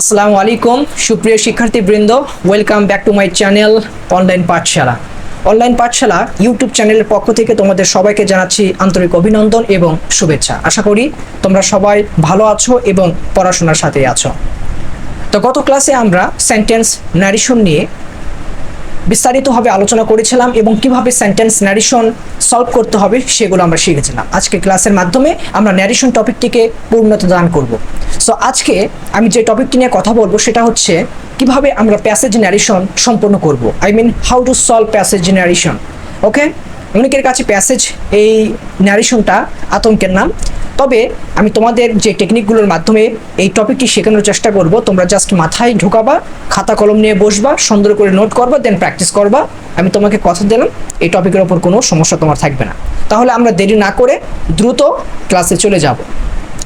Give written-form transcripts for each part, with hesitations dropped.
আসসালামু আলাইকুম সুপ্রিয় শিক্ষার্থীবৃন্দ, welcome back to my channel online Pathsala. Online Pathsala YouTube চ্যানেলের পক্ষ থেকে তোমাদের সবাইকে জানাচ্ছি আন্তরিক অভিনন্দন এবং শুভেচ্ছা। আশা করি তোমরা সবাই ভালো আছো এবং পড়াশোনার সাথে আছো। তো গত ক্লাসে আমরা সেন্টেন্স ন্যারেশন নিয়ে বিস্তারিতভাবে আলোচনা করেছিলাম এবং কিভাবে সেন্টেন্স ন্যারেশন সলভ করতে হবে সেগুলো আমরা শিখেছিলাম। আজকে ক্লাসের মাধ্যমে আমরা ন্যারেশন টপিকটিকে পূর্ণতা দান করব। সো আজকে আমি যে টপিকটি নিয়ে কথা বলবো সেটা হচ্ছে কিভাবে আমরা প্যাসেজ ন্যারেশন সম্পন্ন করব। I mean how to solve passage narration. Okay, অনেকের কাছে প্যাসেজ এই ন্যারেশনটা আতঙ্কের নাম, তবে আমি তোমাদের যে টেকনিকগুলোর মাধ্যমে এই টপিকটি শেখানোর চেষ্টা করব। তোমরা জাস্ট মাথায় ঢোকাবা, খাতা কলম নিয়ে বসবা, সুন্দর করে নোট করবা, দেন প্র্যাকটিস করবা। আমি তোমাকে কথা দিলাম এই টপিকের ওপর কোনো সমস্যা তোমার থাকবে না। তাহলে আমরা দেরি না করে দ্রুত ক্লাসে চলে যাব।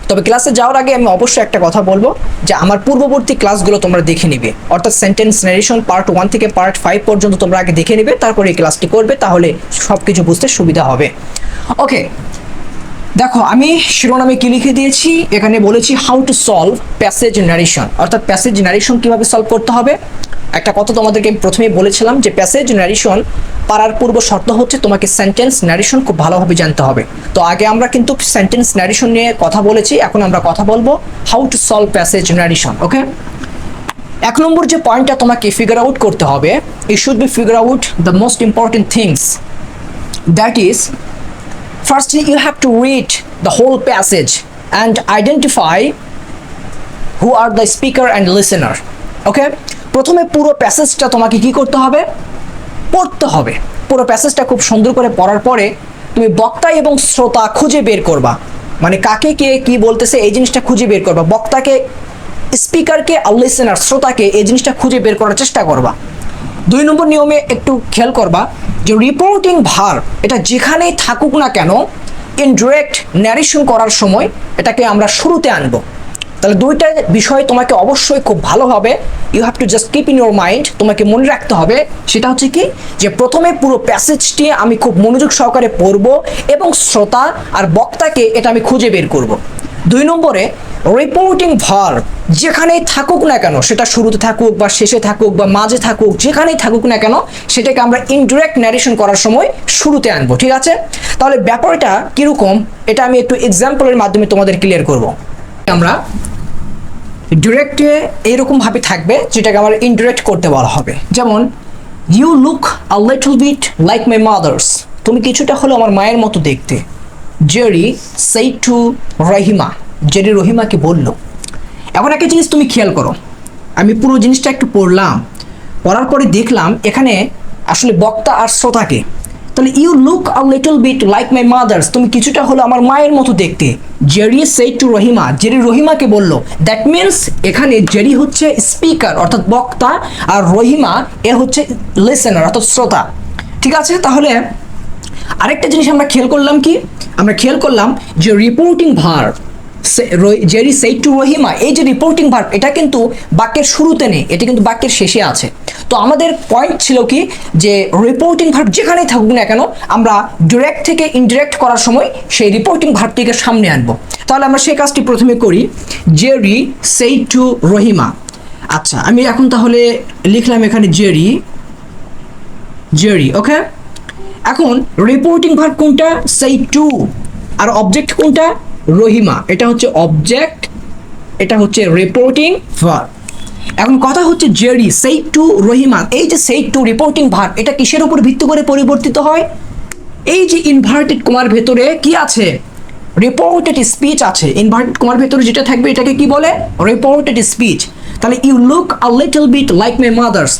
তবে ক্লাসে যাওয়ার আগে আমি অবশ্যই একটা কথা বলবো যে আমার পূর্ববর্তী ক্লাসগুলো তোমরা দেখে নিবে, অর্থাৎ সেন্টেন্স ন্যারেশন পার্ট 1 থেকে পার্ট 5 পর্যন্ত তোমরা আগে দেখে নিবে, তারপরে এই ক্লাসটি করবে, তাহলে সব কিছু বুঝতে সুবিধা হবে। ওকে, দেখো আমি শিরোনামে কি লিখে দিয়েছি, এখানে বলেছি how to solve passage narration, অর্থাৎ প্যাসেজ ন্যারেশন কীভাবে সলভ করতে হবে। একটা কথা তোমাদেরকে প্রথমেই বলেছিলাম যে প্যাসেজ ন্যারেশন পারার পূর্ব শর্ত হচ্ছে তোমাকে সেন্টেন্স ন্যারেশন খুব ভালোভাবে জানতে হবে। তো আগে আমরা কিন্তু সেন্টেন্স ন্যারেশন নিয়ে কথা বলেছি, এখন আমরা কথা বলবো how to solve passage narration. Okay, এক নম্বর যে পয়েন্টটা তোমাকে ফিগার আউট করতে হবে, it should be figure out the most important things, that is firstly you have to read the whole passage and identify who are the speaker and listener. Okay, প্রথমে পুরো প্যাসেজটা তোমাকে কি করতে হবে, পড়তে হবে। পুরো প্যাসেজটা খুব সুন্দর করে পড়ার পরে তুমি বক্তা এবং শ্রোতা খুঁজে বের করবা, মানে কাকে কে কি বলতেছে এই জিনিসটা খুঁজে বের করবা। বক্তাকে, স্পিকারকে আর লিসেনার শ্রোতাকে এই জিনিসটা খুঁজে বের করার চেষ্টা করবা। 2 নম্বর নিয়মে একটু খেয়াল করবা যে রিপোর্টিং ভার এটা যেখানেই থাকুক না কেন ইনডিরেক্ট ন্যারেশন করার সময় এটাকে আমরা শুরুতে আনবো। তাহলে দুইটা বিষয় তোমাকে অবশ্যই খুব ভালোভাবে you have to just keep in your mind, তোমাকে মনে রাখতে হবে। সেটা হচ্ছে কি যে প্রথমে পুরো প্যাসেজটি আমি খুব মনোযোগ সহকারে পড়বো এবং শ্রোতা আর বক্তাকে এটা আমি খুঁজে বের করব। 2 নম্বরে রিপোর্টিং ভার যেখানেই থাকুক না কেন, সেটা শুরুতে থাকুক বা শেষে থাকুক বা মাঝে থাকুক, যেখানেই থাকুক না কেন সেটাকে আমরা ইনডিরেক্ট ন্যারেশন করার সময় শুরুতে আনবো। ঠিক আছে, তাহলে ব্যাপারটা কিরকম এটা আমি একটু এক্সাম্পলের মাধ্যমে তোমাদের ক্লিয়ার করব। আমরা ডিরেক্টে এইরকম ভাবে থাকবে যেটাকে আমার ইনডিরেক্ট করতে বলা হবে। যেমন you look a little bit like my mother's, তুমি কিছুটা হলো আমার মায়ের মতো দেখতে। Jerry said to Rahima, Jerry রহিমাকে বলল। এখন একটা জিনিস তুমি খেয়াল করো, আমি পুরো জিনিসটা একটু পড়ার পরে দেখলাম এখানে আসলে বক্তা আর শ্রোতাকে। তাহলে you look a little bit like my mother's, তুমি কিছুটা হলো আমার মায়ের মতো দেখতে। Jerry said to Rahima, Jerry রহিমাকে বলল। দ্যাট মিনস এখানে জেরি হচ্ছে স্পিকার অর্থাৎ বক্তা, আর রহিমা এ হচ্ছে লিসেনার অর্থাৎ শ্রোতা। ঠিক আছে, তাহলে আরেকটা জিনিস আমরা খেয়াল করলাম কি, আমরা খেয়াল করলাম যে reporting verb Jerry said to Rahima, এই যে রিপোর্টিং ভার্ব এটা কিন্তু বাক্যের শুরুতে নেই, এটা কিন্তু বাক্যের শেষে আছে। তো আমাদের পয়েন্ট ছিল কি যে রিপোর্টিং ভার্ব যেখানেই থাকুক না কেন আমরা ডিরেক্ট থেকে ইনডিরেক্ট করার সময় সেই রিপোর্টিং ভার্বটিকে সামনে আনবো। তাহলে আমরা সেই কাজটি প্রথমে করি, জেরি সেড টু রহিমা। আচ্ছা, আমি এখন তাহলে লিখলাম এখানে জেরি। ওকে, এখন রিপোর্টিং ভার্ব কোনটা, সেড টু, আর অবজেক্ট কোনটা, রহিমা। এটা হচ্ছে অবজেক্ট, এটা হচ্ছে রিপোর্টিং ভার্ব। এখন কথা হচ্ছে জেরি সেড টু রহিমা, এই যে সেড টু রিপোর্টিং ভার্ব এটা কিসের উপর ভিত্তি করে পরিবর্তিত হয়, এই যে ইনভার্টেড কমার ভেতরে কি আছে, রিপোর্টেড স্পিচ আছে। ইনভার্টেড কমার ভেতরে যেটা থাকবে এটাকে কি বলে, রিপোর্টেড স্পিচ। তাহলে you look a little bit like my mother's,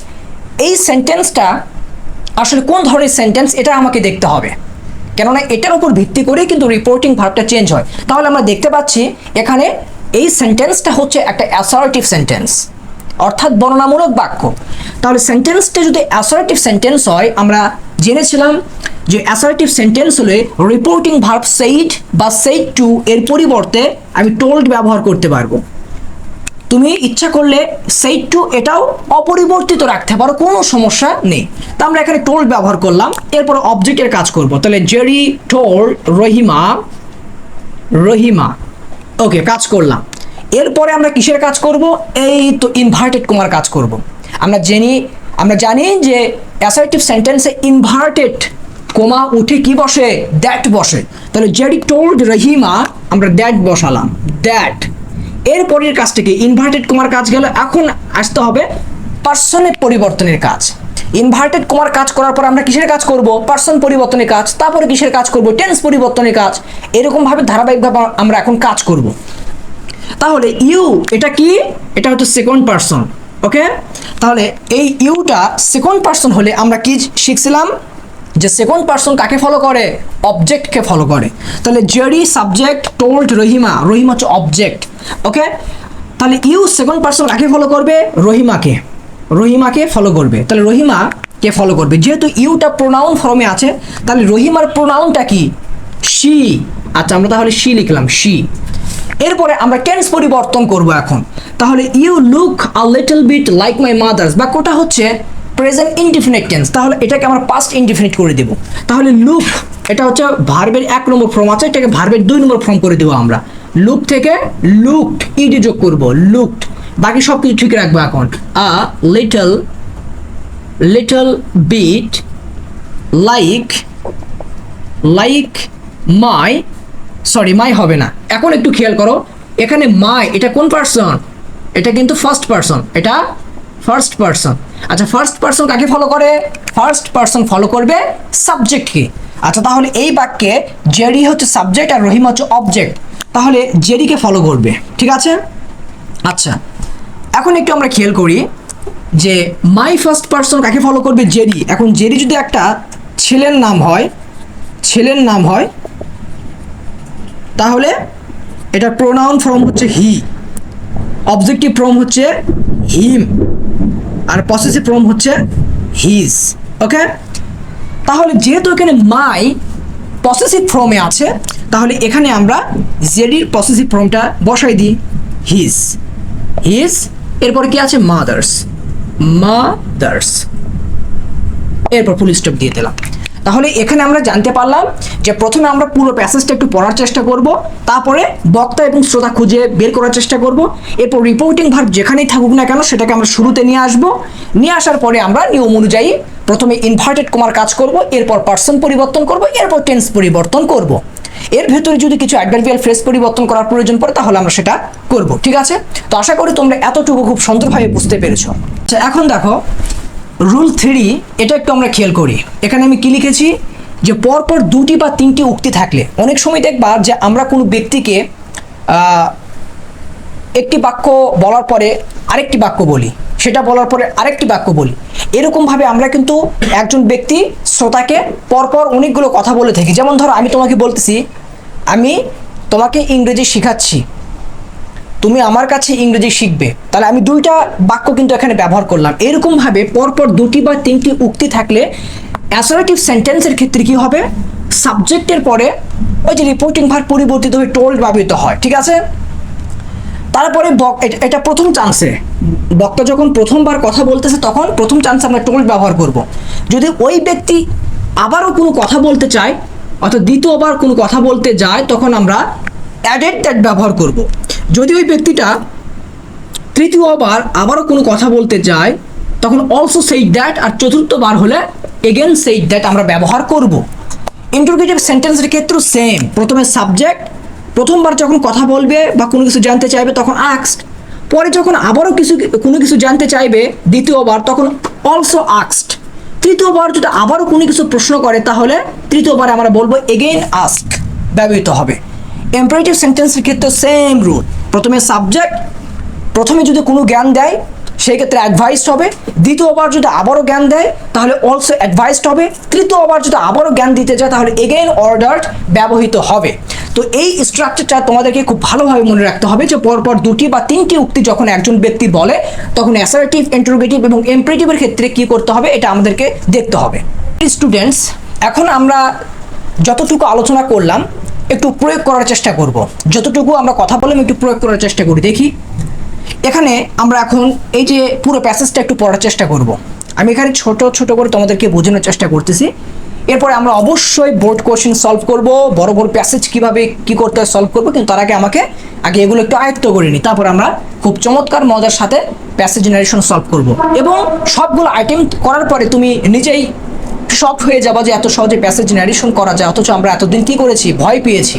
এই সেন্টেন্সটা আসলে কোন ধরনের সেন্টেন্স এটা আমাকে দেখতে হবে, কেননা এটার উপর ভিত্তি করে কিন্তু রিপোর্টিং ভার্বটা চেঞ্জ হয়। তাহলে আমরা দেখতে পাচ্ছি এখানে এই সেন্টেন্সটা হচ্ছে একটা অ্যাসার্টিভ সেন্টেন্স অর্থাৎ বর্ণনামূলক বাক্য। তাহলে সেন্টেন্সটা যদি অ্যাসার্টিভ সেন্টেন্স হয়, আমরা জেনেছিলাম যে অ্যাসার্টিভ সেন্টেন্স হলে রিপোর্টিং ভার্ব সেইড বা সেইড টু এর পরিবর্তে আমি টোল্ড ব্যবহার করতে পারবো। তুমি ইচ্ছা করলে সেইড টু এটাও অপরিবর্তিত রাখতে পারো, কোনো সমস্যা নেই। তো আমরা এখানে টোল্ড ব্যবহার করলাম, এরপর অবজেক্টের কাজ করব। তাহলে জেরি টোল্ড রহিমা, ওকে কাজ করলাম। এরপরে আমরা কিসের কাজ করব? এই তো ইনভার্টেড কমার কাজ করব। আমরা জানি যে অ্যাসার্টিভ সেন্টেন্সে ইনভার্টেড কমা উঠে কি বসে? দ্যাট বসে। তাহলে জেডি টোল্ড রহিমা, আমরা দ্যাট বসালাম, দ্যাট। এরপরের কাজটাকে ইনভার্টেড কমার কাজ গেল, এখন আসতে হবে পার্সনের পরিবর্তনের কাজ। ইনভার্টেড কমার কাজ করার পর আমরা কিসের কাজ করব? পার্সন পরিবর্তনের কাজ। তারপরে কিসের কাজ করব? টেন্স পরিবর্তনের কাজ। এরকমভাবে ধারাবাহিকভাবে আমরা এখন কাজ করব। তাহলে ইউ এটা কি? এটা হচ্ছে সেকেন্ড পার্সন। ওকে, তাহলে এই ইউটা সেকেন্ড পার্সন হলে আমরা কি শিখছিলাম? যে সেকেন্ড পার্সন কাকে ফলো করে? অবজেক্টকে ফলো করে। তাহলে JD subject, told Rahima, Rahima হচ্ছে অবজেক্ট। ওকে, তাহলে ইউ সেকেন্ড পার্সন কাকে ফলো করবে? রহিমাকে, রহিমাকে ফলো করবে। তাহলে রহিমাকে ফলো করবে। যেহেতু ইউটা প্রোনাউন ফর্মে আছে, তাহলে রহিমার প্রোনাউনটা কি? শি। আচ্ছা, আমরা তাহলে শি লিখলাম, শি। এরপরে আমরা টেন্স পরিবর্তন করব এখন। তাহলে you look a little bit like my mother's, বাক্যটা হচ্ছে প্রেজেন্ট ইনডিফিনিট টেন্স। তাহলে এটাকে আমরা পাস্ট ইনডিফিনিট করে দেব। তাহলে লুক এটা হচ্ছে ভার্বের 1 নম্বর ফর্ম আছে, এটাকে ভার্বের 2 নম্বর ফর্ম করে দেব আমরা। লুক থেকে লুকড ইডি যোগ করব, লুকড। বাকি সব কিছু ঠিক রাখবো এখন। A little bit like my, sorry my হবে না, এখন একটু খেয়াল করো এখানে মাই এটা কোন পার্সন? এটা কিন্তু ফার্স্ট পার্সন, এটা ফার্স্ট পার্সন। আচ্ছা, ফার্স্ট পার্সন কাকে ফলো করে? ফার্স্ট পার্সন ফলো করবে সাবজেক্টকে। আচ্ছা, তাহলে এই বাক্যে জেডি হচ্ছে সাবজেক্ট আর রহিমা হচ্ছে অবজেক্ট, তাহলে জেডিকে ফলো করবে। ঠিক আছে? আচ্ছা, এখন একটু আমরা খেয়াল করি যে মাই ফার্স্ট পার্সন কাকে ফলো করবে? জেডি। এখন জেডি যদি একটা ছেলের নাম হয় তাহলে এটা প্রোনাউন ফর্ম হচ্ছে হি, অবজেক্টিভ ফর্ম হচ্ছে হিম, আর পসেসিভ ফর্ম হচ্ছে হিজ। ওকে, তাহলে যেহেতু এখানে মাই পসেসিভ ফর্মে আছে, তাহলে এখানে আমরা জেডির পসেসিভ ফর্মটা বসাই দিই, হিজ। এরপরে কি আছে? মাদার্স। এরপর ফুল স্টপ দিয়ে দিলাম। তাহলে এখানে আমরা জানতে পারলাম যে প্রথমে আমরা পুরো প্যাসেজটা একটু পড়ার চেষ্টা করব, তারপরে বক্তা এবং শ্রোতা খুঁজে বের করার চেষ্টা করব। এরপর রিপোর্টিং ভার্ব যেখানেই থাকুক না কেন সেটাকে আমরা শুরুতে নিয়ে আসব। নিয়ে আসার পরে আমরা নিয়ম অনুযায়ী প্রথমে ইনভার্টেড কমার কাজ করব, এরপর পার্সন পরিবর্তন করব, এরপর টেন্স পরিবর্তন করব। এর ভেতরে যদি কিছু অ্যাডভার্বিয়াল ফ্রেজ পরিবর্তন করার প্রয়োজন পড়ে তাহলে আমরা সেটা করব। ঠিক আছে? তো আশা করি তোমরা এতটুকু খুব সুন্দরভাবে বুঝতে পেরেছো। আচ্ছা, এখন দেখো রুল 3, এটা একটু আমরা খেয়াল করি। এখানে আমি কি লিখেছি? যে পরপর 2টি বা 3টি উক্তি থাকলে, অনেক সময় দেখবা যে আমরা কোনো ব্যক্তিকে একটি বাক্য বলার পরে আরেকটি বাক্য বলি, সেটা বলার পরে আরেকটি বাক্য বলি। এরকমভাবে আমরা কিন্তু একজন ব্যক্তি শ্রোতাকে পরপর অনেকগুলো কথা বলে থাকি। যেমন ধরো আমি তোমাকে বলতেছি, আমি তোমাকে ইংরেজি শেখাচ্ছি, তুমি আমার কাছে ইংরেজি শিখবে। তাহলে আমি 2টা বাক্য কিন্তু এখানে ব্যবহার করলাম। এরকমভাবে পরপর 2টি বা 3টি উক্তি থাকলে অ্যাসার্টিভ সেন্টেন্সের ক্ষেত্রে কি হবে? সাবজেক্টের পরে ওই যে রিপোর্টিং ভার্ব পরিবর্তিত হয়ে টোল্ড ব্যবহৃত হয়। ঠিক আছে? তারপরে এটা প্রথম চান্সে বক্তা যখন প্রথমবার কথা বলতেছে তখন প্রথম চান্সে আমরা টোল্ড ব্যবহার করব। যদি ওই ব্যক্তি আবারও কোনো কথা বলতে চায় অর্থাৎ দ্বিতীয়বার কোনো কথা বলতে যায় তখন আমরা অ্যাডেড দ্যাট ব্যবহার করব। যদি ওই ব্যক্তিটা তৃতীয়বার আবারও কোনো কথা বলতে যায় তখন অলসো সেই দ্যাট, আর চতুর্থবার হলে এগেন সেই দ্যাট আমরা ব্যবহার করব। ইন্টারোগেটিভ সেন্টেন্সের ক্ষেত্রে সেম, প্রথমে সাবজেক্ট, প্রথমবার যখন কথা বলবে বা কোনো কিছু জানতে চাইবে তখন আস্কড, পরে যখন আবারও কোনো কিছু জানতে চাইবে দ্বিতীয়বার তখন অলসো আস্কড, তৃতীয়বার যদি আবারও কোনো কিছু প্রশ্ন করে তাহলে তৃতীয়বার আমরা বলবো এগেইন আস্ক ব্যবহৃত হবে। ইম্পারেটিভ সেন্টেন্সের ক্ষেত্রে সেম রুল, প্রথমে সাবজেক্ট, প্রথমে যদি কোনো জ্ঞান দেয় সেই ক্ষেত্রে অ্যাডভাইসড হবে, দ্বিতীয়বার যদি আবারও জ্ঞান দেয় তাহলে অলসো অ্যাডভাইসড হবে, তৃতীয়বার যদি আবারও জ্ঞান দিতে যায় তাহলে এগেইন অর্ডারড ব্যবহৃত হবে। তো এই স্ট্রাকচারটা তোমাদেরকে খুব ভালোভাবে মনে রাখতে হবে যে পরপর 2টি বা 3টি উক্তি যখন একজন ব্যক্তি বলে তখন অ্যাসার্টিভ, ইন্টারোগেটিভ এবং ইম্পারেটিভের ক্ষেত্রে কি করতে হবে এটা আমাদেরকে দেখতে হবে। স্টুডেন্টস, এখন আমরা যতটুকু আলোচনা করলাম একটু প্রয়োগ করার চেষ্টা করব। যতটুকু আমরা কথা বললাম একটু প্রয়োগ করার চেষ্টা করি। দেখি এখানে আমরা এখন এই যে পুরো প্যাসেজটা একটু পড়ার চেষ্টা করব। আমি এখানে ছোট ছোট করে তোমাদেরকে বোঝানোর চেষ্টা করতেছি। এরপরে আমরা অবশ্যই বোর্ড কোশ্চেন সলভ করব, বড় বড় প্যাসেজ কিভাবে কি করতে হয় সলভ করব, কিন্তু তার আগে আগে এগুলো একটু আয়ত্ত করে নিই, তারপর আমরা খুব চমৎকার মজার সাথে প্যাসেজ জেনারেশন সলভ করব। এবং সবগুলো আইটেম করার পরে তুমি নিজেই শক হয়ে যাবা যে এত সহজে প্যাসেজ জেনারেশন করা যায়, অথচ আমরা এতদিন কি করেছি, ভয় পেয়েছি।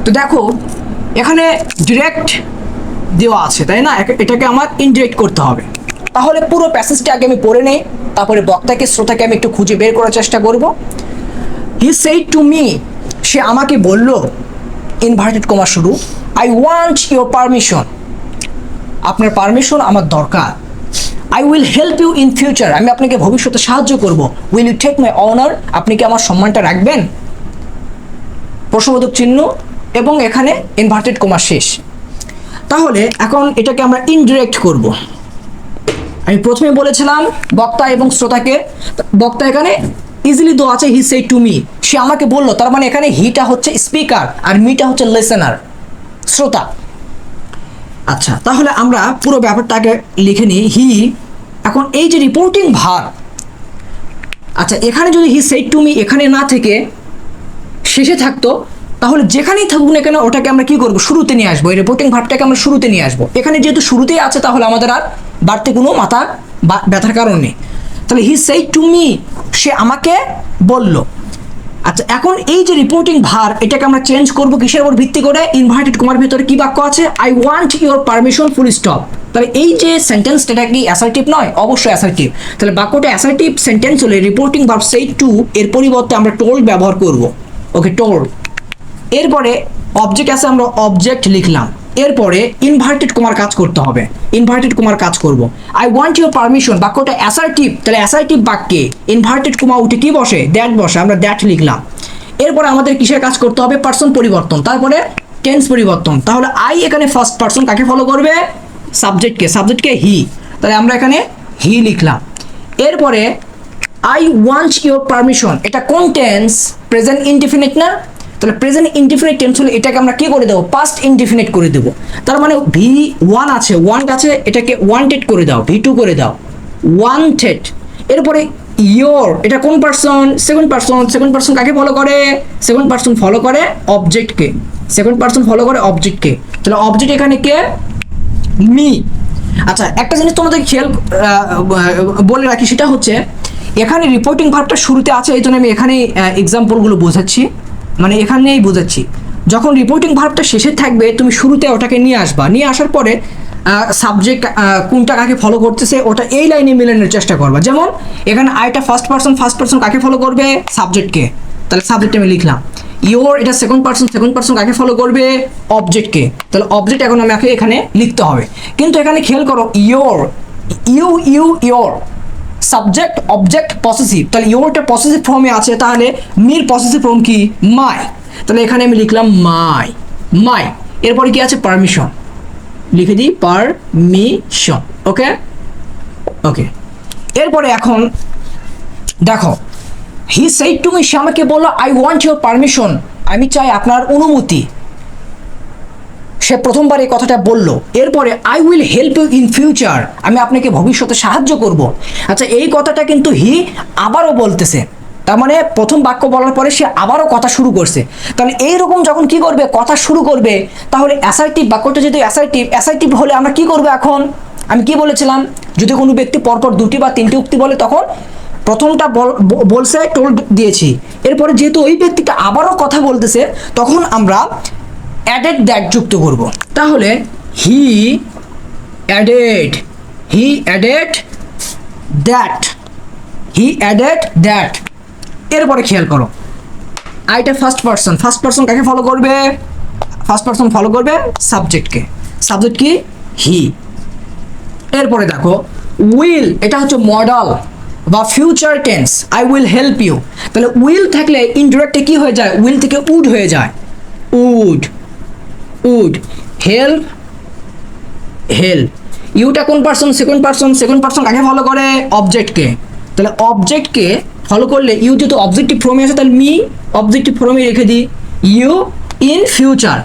তো দেখো এখানে ডিরেক্ট দেওয়া আছে, তাই না? এটাকে আমার ইনডিরেক্ট করতে হবে। তাহলে পুরো প্যাসেজটা আগে আমি পড়ে নেই, তারপরে বক্তাকে শ্রোতাকে আমি একটু খুঁজে বের করার চেষ্টা করব। হি সেড টু মি, সে আমাকে বলল, ইনভার্টেড কমা শুরু, আই ওয়ান্ট ইউর পারমিশন, আপনার পারমিশন আমার দরকার। I will help you in future, আমি আপনাকে ভবিষ্যতে সাহায্য করব। Will you take my honour, আপনি কি আমার সম্মানটা রাখবেন? প্রশ্নবোধক চিহ্ন এবং এখানে ইনভার্টেড কমা শেষ। তাহলে এখন এটাকে আমরা ইনডিরেক্ট করব। আমি প্রথমে বলেছিলাম বক্তা এবং শ্রোতাকে, বক্তা এখানে ইজিলি দেওয়া আছে হি সেড টু মি, সে আমাকে বললো, তার মানে এখানে হিটা হচ্ছে স্পিকার আর মিটা হচ্ছে লিসেনার, শ্রোতা। আচ্ছা, তাহলে আমরা পুরো ব্যাপারটাকে লিখে নিই। হি, এখন এই যে রিপোর্টিং ভার, আচ্ছা এখানে যদি হি সেড টু মি এখানে না থেকে শেষে থাকতো, তাহলে যেখানেই থাকুক না কেন ওটাকে আমরা কি করব, শুরুতে নিয়ে আসবো। এই রিপোর্টিং ভার্বটাকে আমরা শুরুতে নিয়ে আসবো। এখানে যেহেতু শুরুতেই আছে, তাহলে আমাদের আর বাড়তে কোনো মাথা ব্যথার কারণ নেই। তাহলে হি সেড টু মি, সে আমাকে বলল। আচ্ছা, এখন এই যে রিপোর্টিং ভার, এটাকে আমরা চেঞ্জ করব কিসের উপর ভিত্তি করে? ইনভার্টেড কমার ভিতরে কি বাক্য আছে? I want your permission full stop. তাহলে এই যে সেন্টেন্সটা, এটা কি অ্যাসার্টিভ নয়? অবশ্যই অ্যাসার্টিভ। তাহলে বাক্যটা অ্যাসার্টিভ সেন্টেন্স হলে রিপোর্টিং ভার্ব সেড টু এর পরিবর্তে আমরা টোল্ড ব্যবহার করব। ওকে, টোল্ড। এরপরে অবজেক্ট আছে, আমরা অবজেক্ট লিখলাম। এরপরে ইনভার্টেড কমার কাজ করতে হবে, ইনভার্টেড কমার কাজ করব। আই ওয়ান্ট ইউর পারমিশন, বাক্যটা অ্যাসার্টিভ, তাহলে অ্যাসার্টিভ বাক্যে ইনভার্টেড কমা উঠে কি বসে? দ্যাট বসে, আমরা দ্যাট লিখলাম। এরপরে আমাদের কিসের কাজ করতে হবে? পার্সন পরিবর্তন, তারপরে টেন্স পরিবর্তন। তাহলে আই এখানে ফার্স্ট পার্সন কাকে ফলো করবে? সাবজেক্টকে, সাবজেক্টকে হি, তাহলে আমরা এখানে হি লিখলাম। এরপরে আই ওয়ান্ট ইউর পারমিশন, এটা কোন টেন্স? প্রেজেন্ট ইনডিফিনিট না? তাহলে প্রেজেন্ট ইনডিফিনিট টেন্স হলে এটাকে আমরা কি করে দেবো? পাস্ট ইনডিফিনিট করে দেবো। তার মানে ভি ওয়ান আছে, ওয়ান্ট আছে, এটাকে ওয়ান্টেড করে দাও, ভি টু করে দাও, ওয়ান্টেড। এরপরে ইয়োর, এটা কোন person? Second person. Second person কাকে ফলো করে? সেকেন্ড পার্সন ফলো করে অবজেক্টকে, সেকেন্ড পার্সন ফলো করে অবজেক্টকে। তাহলে অবজেক্ট এখানে কে? মি। আচ্ছা, একটা জিনিস তোমাদের খেয়াল বলে রাখি, সেটা হচ্ছে এখানে রিপোর্টিং ভার্বটা শুরুতে আছে, এই জন্য আমি এখানে এক্সাম্পলগুলো বোঝাচ্ছি, মানে এখানেই বোঝাচ্ছি। যখন রিপোর্টিং ভার্বটা শেষে থাকবে, তুমি শুরুতে ওটাকে নিয়ে আসবা, নিয়ে আসার পরে সাবজেক্ট কোনটা কাকে ফলো করতেছে ওটা এই লাইনে মিলানোর চেষ্টা করবা। যেমন এখানে আইটা ফার্স্ট পার্সন কাকে ফলো করবে? সাবজেক্টকে, তাহলে সাবজেক্ট আমি লিখলাম। ইয়োর, এটা সেকেন্ড পার্সন কাকে ফলো করবে? অবজেক্টকে, তাহলে অবজেক্ট এখন আমাকে এখানে লিখতে হবে। কিন্তু এখানে খেয়াল করো, your, your, subject object possessive, তাহলে ইয়োরটা পসেসিভ ফর্মে আছে, তাহলে মির পসেসিভ ফর্ম কি? মাই, তাহলে এখানে আমি লিখলাম মাই। এরপরে কি আছে? পারমিশন, লিখে দিই পারমিশন। ওকে। এরপরে এখন দেখো, হি সেড টু মি, সে আমাকে বললো আই ওয়ান্ট ইউর পারমিশন, আমি চাই আপনার অনুমতি। সে প্রথমবার এই কথাটা বললো। এরপরে I will help you in future, আমি আপনাকে ভবিষ্যতে সাহায্য করব। আচ্ছা, এই কথাটা কিন্তু হি আবারও বলতেছে, তার মানে প্রথম বাক্য বলার পরে সে আবারও কথা শুরু করছে। তাহলে এইরকম যখন কি করবে, কথা শুরু করবে, তাহলে অ্যাসার্টিভ, বাক্যটা যদি অ্যাসার্টিভ হলে আমরা কি করবো? এখন আমি কি বলেছিলাম, যদি কোনো ব্যক্তি পরপর দুটি বা তিনটি উক্তি বলে, তখন প্রথমটা বলছে টোল্ড দিয়েছি, এরপরে যেহেতু ওই ব্যক্তিটা আবারও কথা বলতেছে, তখন আমরা অ্যাডেড দ্যাট যুক্ত করব। তাহলে হি অ্যাডেড দ্যাট। এরপরে খেয়াল করো, আইটা ফার্স্ট পার্সন কাকে ফলো করবে? ফার্স্ট পার্সন ফলো করবে সাবজেক্টকে, সাবজেক্ট কি? হি। এরপরে দেখো উইল, এটা হচ্ছে মডাল বা future tense, I will help you. তাহলে উইল থাকলে ইনডিরেক্টে কি হয়ে যায়? উইল থেকে উড হয়ে যায়, উড। হেল্প, ইউটা কোন পার্সন? সেকেন্ড পার্সন কাকে ফলো করে? অবজেক্টকে। তাহলে অবজেক্টকে ফলো করলে ইউ যেহেতু অবজেক্টিভ ফর্মে আছে, তাহলে মি অবজেক্টিভ ফর্মে রেখে দিই, ইউ ইন ফিউচার,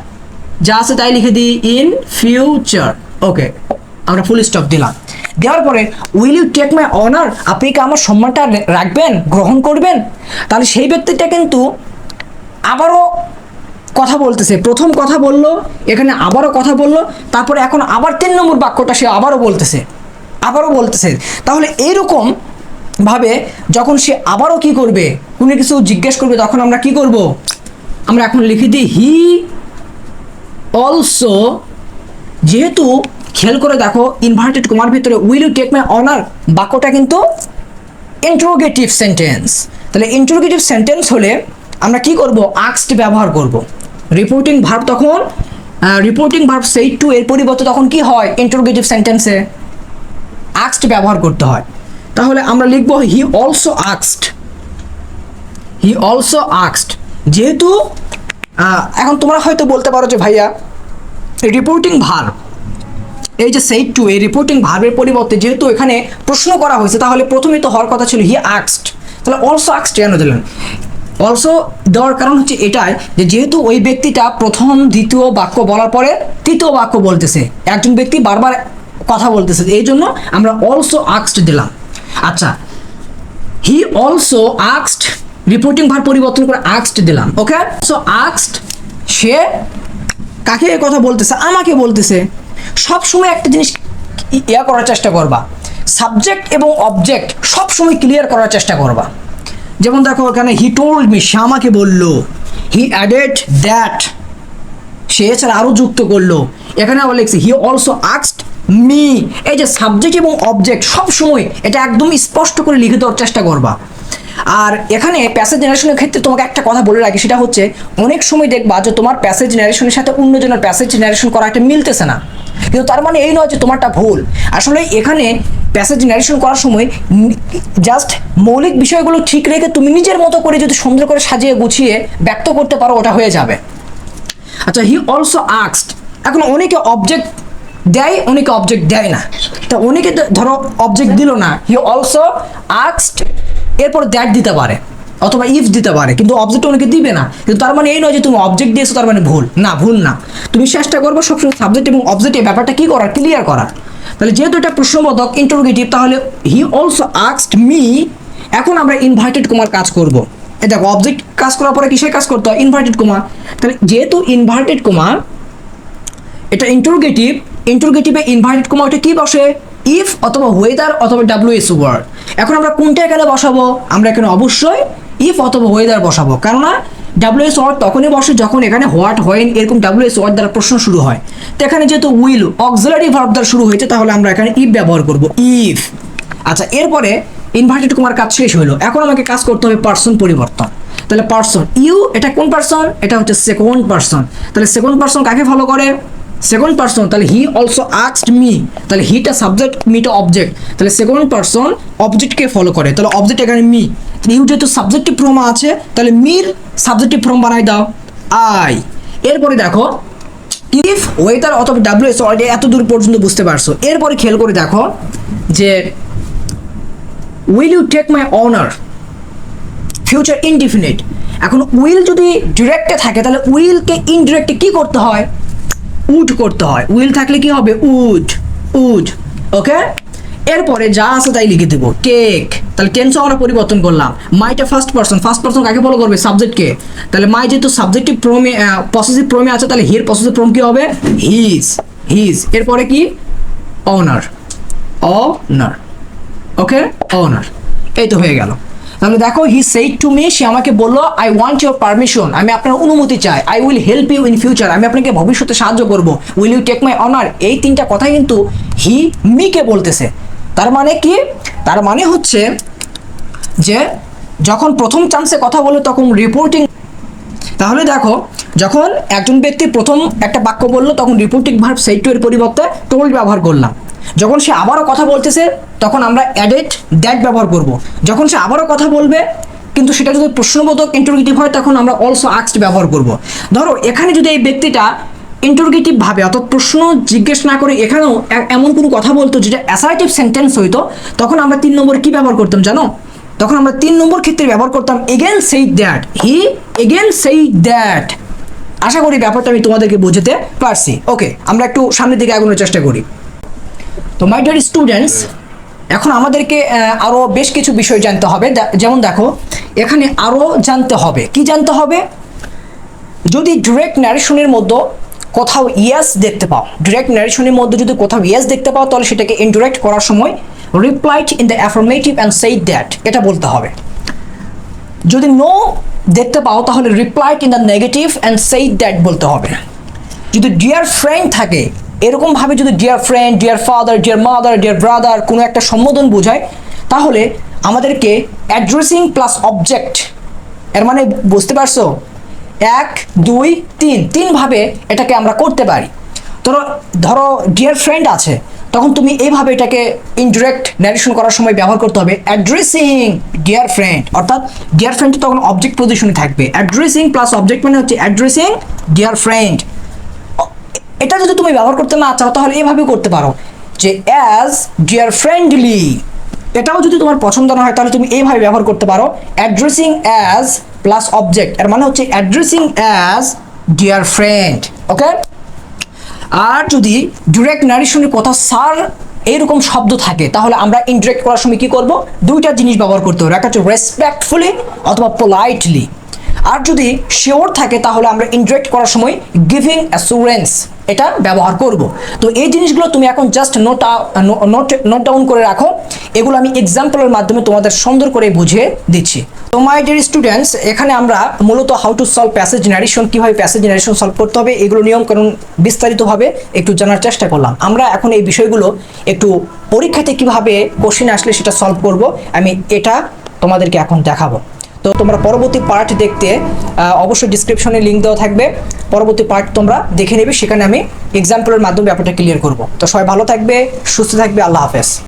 যা আছে তাই লিখে দিই ইন ফিউচার। ওকে, আমরা ফুল স্টপ দিলাম। দেওয়ার পরে will you take my honour, আপনি কি আমার সম্মানটা রাখবেন, গ্রহণ করবেন? তাহলে সেই ব্যক্তিটা কিন্তু আবারও কথা বলতেছে, প্রথম কথা বললো, এখানে আবারও কথা বললো, তারপরে এখন আবার 3 নম্বর বাক্যটা সে আবারও বলতেছে। তাহলে এইরকম ভাবে যখন সে আবারও কি করবে, কোনো কিছু জিজ্ঞেস করবে, তখন আমরা কি করব, আমরা এখন লিখে দিই হি অলসো। যেহেতু খেয়াল করে দেখো ইনভার্টেড কমার ভিতরে will you take my honour বাক্যটা কিন্তু ইন্টারোগেটিভ সেন্টেন্স। তাহলে ইন্টারোগেটিভ সেন্টেন্স হলে আমরা কি করব, আস্কড ব্যবহার করব। রিপোর্টিং ভার্ব তখন রিপোর্টিং ভার্ব সেইড টু এর পরিবর্তে তখন কি হয়, ইন্টারোগেটিভ সেন্টেন্সে আস্কড ব্যবহার করতে হয়। তাহলে আমরা লিখব হি অলসো আস্কড। যেহেতু এখন তোমরা হয়তো বলতে পারো যে ভাইয়া রিপোর্টিং ভার্ব এই যে সেইড টু এই রিপোর্টিং ভার্বের পরিবর্তে যেহেতু এখানে প্রশ্ন করা হয়েছে, তাহলে প্রথমেই তো হওয়ার কথা ছিল হি আস্কড, তাহলে অলসো আস্কড কেন দিলেন? অলসো দেওয়ার কারণ হচ্ছে এটাই যে যেহেতু ওই ব্যক্তিটা প্রথম দ্বিতীয় বাক্য বলার পরে তৃতীয় বাক্য বলতেছে, একজন ব্যক্তি বারবার কথা বলতেছে, এই জন্য আমরা অলসো আস্কড দিলাম। আচ্ছা, he also asked, reporting verb পরিবর্তন করে আস্কড দিলাম। ওকে, সো আস্কড, সে কাকে কথা বলতেছে, আমাকে বলতেছে। সবসময় একটা জিনিস করার চেষ্টা করবা, সাবজেক্ট এবং অবজেক্ট সবসময় ক্লিয়ার করার চেষ্টা করবা। যেমন দেখো এখানে হি টোল্ড মি, সে আমাকে বললো, হি অ্যাডেড দ্যাট, সে এছাড়া আরও যুক্ত করলো। এখানে আবার লিখছি হি অলসো আস্কড মি। এই যে সাবজেক্ট এবং অবজেক্ট সবসময় এটা একদম স্পষ্ট করে লিখে দেওয়ার চেষ্টা করবা। আর এখানে প্যাসেজ জেনারেশনের ক্ষেত্রে তোমাকে একটা কথা বলে রাখি, সেটা হচ্ছে অনেক সময় দেখবা যে তোমার প্যাসেজ জেনারেশনের সাথে অন্যজনের প্যাসেজ জেনারেশন করা একটা মিলতেছে না, কিন্তু তার মানে এই নয় যে তোমারটা ভুল। আসলে এখানে প্যাসেজ জেনারেশন করার সময় জাস্ট মৌলিক বিষয়গুলো ঠিক রেখে তুমি নিজের মতো করে যদি সুন্দর করে সাজিয়ে গুছিয়ে ব্যক্ত করতে পারো, ওটা হয়ে যাবে। আচ্ছা, হি অলসো আস্কড, এখন অনেকে অবজেক্ট দেয়, অনেকে অবজেক্ট দেয় না। তা অনেকে ধরো অবজেক্ট দিল না, হি অলসো আস্কড, এরপর দ্যাট দিতে পারে অথবা ইফ দিতে পারে, কিন্তু অবজেক্ট অনেকে দিবে না। কিন্তু তার মানে এই নয় যে তুমি অবজেক্ট দিয়েছো তার মানে ভুল না। তুমি চেষ্টা করবো সবসময় সাবজেক্ট এবং অবজেক্ট এই ব্যাপারটা কি করার, ক্লিয়ার করার। তাহলে যেহেতু এটা প্রশ্নবোধক ইন্টারোগেটিভ, তাহলে হি অলসো আস্কড মি। এখন আমরা ইনভার্টেড কমার কাজ করব। এই দেখো অবজেক্ট কাজ করার পরে কিসের কাজ করতে হয়, ইনভার্টেড কমা। তাহলে যেহেতু ইনভার্টেড কমা এটা ইন্টারোগেটিভে ইনভার্টেড কমা ওটা কি বসে, ইফ অথবা ওয়েদার অথবা ডাব্লিউএস ওয়ার্ড। এখন আমরা কোনটা এখানে বসাবো, আমরা এখানে অবশ্যই ইফ অথবা ওয়েদার বসাবো, কেননা ডাব্লিউএস ওয়ার্ড তখনই বসে যখন এখানে হোয়াট, হোয়েন এরকম ডাব্লিউএস ওয়ার্ড দ্বারা প্রশ্ন শুরু হয়। তো এখানে যেহেতু উইল অক্সিলারি ভার্ব দ্বারা শুরু হয়েছে, তাহলে আমরা এখানে ইফ ব্যবহার করব, ইফ। আচ্ছা, এরপরে ইনভার্টেড কমার কাজ শেষ হলো। এখন আমাকে কাজ করতে হবে পার্সন পরিবর্তন। তাহলে পার্সন ইউ, এটা কোন পার্সন, এটা হচ্ছে সেকেন্ড পার্সন। তাহলে সেকেন্ড পার্সন কাকে ফলো করে, সেকেন্ড পার্সন। তাহলে হি অলসো আস্কড মি, তাহলে হিটা সাবজেক্ট, মিটা অবজেক্ট। তাহলে সেকেন্ড পার্সন অবজেক্টকে ফলো করে, তাহলে অবজেক্ট এখানে মি। ইউ যেহেতু সাবজেক্টিভ ফর্ম আছে, তাহলে মির সাবজেক্টিভ ফর্ম বানাই দাও আই। এরপরে দেখো ইফ ওয়েদার অথবা ডাব্লিউএস অলরেডি এত দূর পর্যন্ত বুঝতে পারছো। এরপরে খেয়াল করে দেখো যে will you take my honour, future indefinite. এখন উইল যদি ডিরেক্টে থাকে, তাহলে উইলকে ইনডিরেক্টে কি করতে হয়, উড করতে হয়। উইল থাকলে কি হবে, উড। ওকে, এরপরে যা আছে তাই লিখে দেবো, টেক। তাহলে টেন্স আমরা পরিবর্তন করলাম। মাইটা ফার্স্ট পার্সন কাকে ফলো করবে, সাবজেক্টকে। তাহলে মাই যেহেতু সাবজেক্টিভ প্রমে পসেসিভ প্রমে আছে, তাহলে হির পসেসিভ প্রম কি হবে, হিজ। এরপরে কি, অনার। ওকে, অনার। এই তো হয়ে গেল। তাহলে দেখো হি সেইড টু মি, সে আমাকে বললো আই ওয়ান্ট ইউর পারমিশন, আমি আপনার অনুমতি চাই। I will help you in future, আমি আপনাকে ভবিষ্যতে সাহায্য করব। Will you take my honour, এই তিনটা কথাই কিন্তু হি মিকে বলতেছে। তার মানে কি, তার মানে হচ্ছে যে যখন প্রথম চান্সে কথা বলে তখন রিপোর্টিং। তাহলে দেখো যখন একজন ব্যক্তি প্রথম একটা বাক্য বললো, তখন রিপোর্টিং ভার্ব সেইড টু এর পরিবর্তে টোল্ড ব্যবহার করলাম। যখন সে আবারও কথা বলতেছে, তখন আমরা অ্যাডেড দ্যাট ব্যবহার করব। যখন সে আবারও কথা বলবে কিন্তু সেটা যদি প্রশ্নবোধক ইন্টারোগেটিভ হয়, তখন আমরা অলসো আস্কড ব্যবহার করব। ধরো এখানে যদি এই ব্যক্তিটা ইন্টারোগেটিভ ভাবে অর্থাৎ প্রশ্ন জিজ্ঞেস না করে এখানেও এমন কোনো কথা বলতো যেটা অ্যাসার্টিভ সেন্টেন্স হইতো, তখন আমরা 3 নম্বর কি ব্যবহার করতাম জানো, তখন আমরা 3 নম্বর ক্ষেত্রে ব্যবহার করতাম again said that, he again said that. আশা করি ব্যাপারটা আমি তোমাদেরকে বোঝাতে পারছি। ওকে, আমরা একটু সামনের দিকে এগোনোর চেষ্টা করি। তো মাই ডিয়ার স্টুডেন্টস, এখন আমাদেরকে আরও বেশ কিছু বিষয় জানতে হবে। যেমন দেখো, এখানে আরও জানতে হবে, কি জানতে হবে? যদি ডিরেক্ট ন্যারেশনের মধ্যে কোথাও ইয়েস দেখতে পাও, ডিরেক্ট ন্যারেশনের মধ্যে যদি কোথাও ইয়েস দেখতে পাও, তাহলে সেটাকে ইনডিরেক্ট করার সময় replied in the affirmative and said that, এটা বলতে হবে। যদি নো দেখতে পাও, তাহলে replied in the negative and said that বলতে হবে। যদি ডিয়ার ফ্রেন্ড থাকে, এরকমভাবে যদি dear friend, dear father, deer mother, dear brother কোনো একটা সম্বোধন বোঝায়, তাহলে আমাদেরকে অ্যাড্রেসিং প্লাস অবজেক্ট, এর মানে বুঝতে পারছো, 1 2 3 তিনভাবে এটাকে আমরা করতে পারি। ধরো ডিয়ার ফ্রেন্ড আছে, তখন তুমি এইভাবে এটাকে ইনডিরেক্ট ন্যারেশন করার সময় ব্যবহার করতে হবে, অ্যাড্রেসিং ডিয়ার ফ্রেন্ড, অর্থাৎ ডিয়ার ফ্রেন্ড তখন অবজেক্ট পজিশনে থাকবে। অ্যাড্রেসিং প্লাস অবজেক্ট মানে হচ্ছে অ্যাড্রেসিং ডিয়ার ফ্রেন্ড। এটা যদি তুমি ব্যবহার করতে না চাও, তাহলে এইভাবে করতে পারো যে অ্যাজ ডিয়ার ফ্রেন্ডলি। এটাও যদি তোমার পছন্দ না হয়, তাহলে তুমি এইভাবে ব্যবহার করতে পারো, অ্যাড্রেসিং অ্যাজ প্লাস অবজেক্ট, এর মানে হচ্ছে অ্যাড্রেসিং অ্যাজ ডিয়ার ফ্রেন্ড। ওকে। আর যদি ডিরেক্ট ন্যারেশনের কথা স্যার এইরকম শব্দ থাকে, তাহলে আমরা ইনডিরেক্ট করার সময় কি করব? দুইটা জিনিস ব্যবহার করতে হবে, একটা হচ্ছে রেসপেক্টফুলি অথবা পোলাইটলি। আর যদি শিওর থাকে, তাহলে আমরা ইনডিরেক্ট করার সময় গিভিং অ্যাসুরেন্স এটা ব্যবহার করব। তো এই জিনিসগুলো তুমি এখন জাস্ট নোট ডাউন করে রাখো, এগুলো আমি এক্সাম্পলের মাধ্যমে তোমাদের সুন্দর করে বুঝিয়ে দিচ্ছি। তো মাই ডিয়ার স্টুডেন্টস, এখানে আমরা মূলত how to solve passage generation, কীভাবে প্যাসেজ জেনারেশন সলভ করতে হবে, এগুলো নিয়মকানুন বিস্তারিতভাবে একটু জানার চেষ্টা করলাম। আমরা এখন এই বিষয়গুলো একটু পরীক্ষাতে কিভাবে কোশ্চেন আসলে সেটা সলভ করব, আমি এটা তোমাদেরকে এখন দেখাবো। তো তোমরা পরবর্তী পার্ট দেখতে অবশ্যই ডিসক্রিপশনে লিঙ্ক দেওয়া থাকবে, পরবর্তী পার্ট তোমরা দেখে নেবে, সেখানে আমি এক্সাম্পলের মাধ্যমে ব্যাপারটা ক্লিয়ার করব। তো সবাই ভালো থাকবে, সুস্থ থাকবে, আল্লাহ হাফেজ।